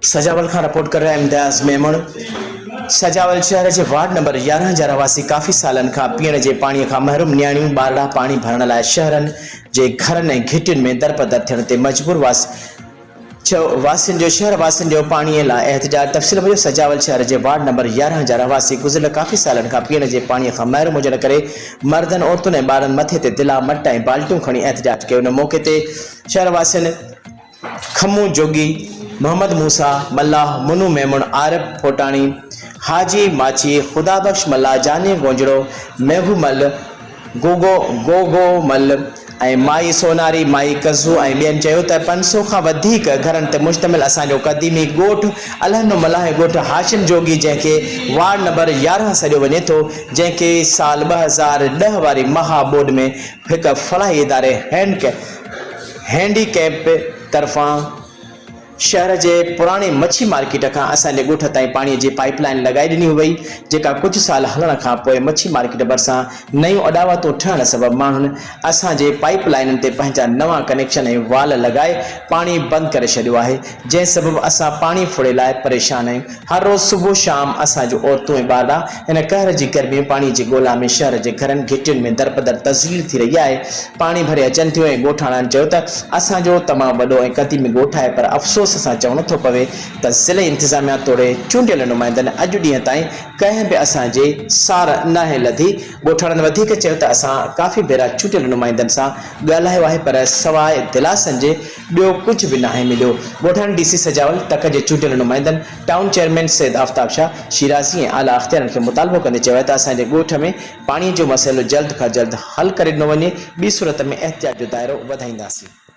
सजावल खां रिपोर्ट कर रहा है इम्तियाज़ मेमण। सजावल शहर के वार्ड नंबर 11 जा रवासी काफ़ी सालन खां पीअण जे पाणी खां महरूम न्याणियूं ॿारड़ा पाणी भरण लाइ शहरनि जे घरनि ऐं घिटियुनि में दरपदर थियण ते मजबूर वासियुनि जो शहर वासियुनि जो पाणीअ लाइ एहतजाज। तफ़सील मुजिब सजावल शहर के वार्ड नंबर 11 जा रवासी गुज़िरियल काफ़ी सालन खां पीअण जे पाणीअ खां महरूम हुजण करे मर्दनि औरतुनि ऐं ॿारनि मथे ते दिला मट ऐं बाल्टियूं खणी एहतजाज कयो। उन मौके ते शहर वासियुनि खमू जोगी, मोहम्मद मूसा मल्लाह, मुनू मेमण, आरिफ फोटाणी, हाजी माची, खुदाबख्श मल्ला, जानी गोंजड़ो, मेघूमल, गोगो मल ऐं माई सोनारी, माई कज़ू ऐं ॿियनि चयो त 500 खां वधीक घरनि ते मुश्तमिल असांजो क़दीमी ॻोठ अलहनो मल्लाह ॻोठ हाशिम जोगी, जंहिंखे वार्ड नंबर 11 सॾियो वञे थो, जंहिंखे साल 2010 वारी महा बोर्ड में हिकु फलाही इदारे हैंडीकैप तरफ़ां शहर के पुराने मच्छी मार्केट का असांजे ॻोठ ताईं पानी की पाइपलाइन लगाई ॾिनी वई, जेका कुछ साल हलण खां पोइ मच्छी मार्केट भरिसां नयूं अॾावतूं ठहण सबबि माण्हुनि असांजे पाइपलाइननि ते पंहिंजा नवां कनेक्शन ऐं वाल लगाए पानी बंद करे छॾियो आहे, जंहिं सबबि असां पानी फुड़े लाइ परेशान आहियूं। हर रोज़ सुबुह शाम असांजो औरतूं ऐं ॿारड़ा इन कहर जी गर्मी पानी जी ॻोल्हा में शहर के घरनि घिटियुनि में दरपदर तज़लील थी रही है। पानी भरे अचनि थियूं ऐं ॻोठाणनि चयो त असांजो तमामु वॾो ऐं क़दीमी ॻोठ आहे, पर अफ़सोस असां चवणो थो पवे त ज़िले इंतज़ामिया तोड़े चूंडियल नुमाइंदनि अॼु ॾींहं ताईं कंहिं बि असांजे सार नाहे लधी। ॻोठाणनि वधीक चयो त असां काफ़ी भेरा चूंडियल नुमाइंदनि सां ॻाल्हायो आहे, पर सवाइ दिलासनि जे ॿियो कुझु बि नाहे मिलियो। ॻोठाणनि DC सजावल तक जे चूंडियल नुमाइंदनि टाउन चेयरमैन सैद आफ्ताब शाह शिराज़ी ऐं आला अख़्तियारनि खे मुतालबो कंदे चयो त असांजे ॻोठ में पाणीअ जो मसइलो जल्द खां जल्द हल करे ॾिनो वञे, ॿी सूरत में एहतियात जो दाइरो वधाईंदासीं।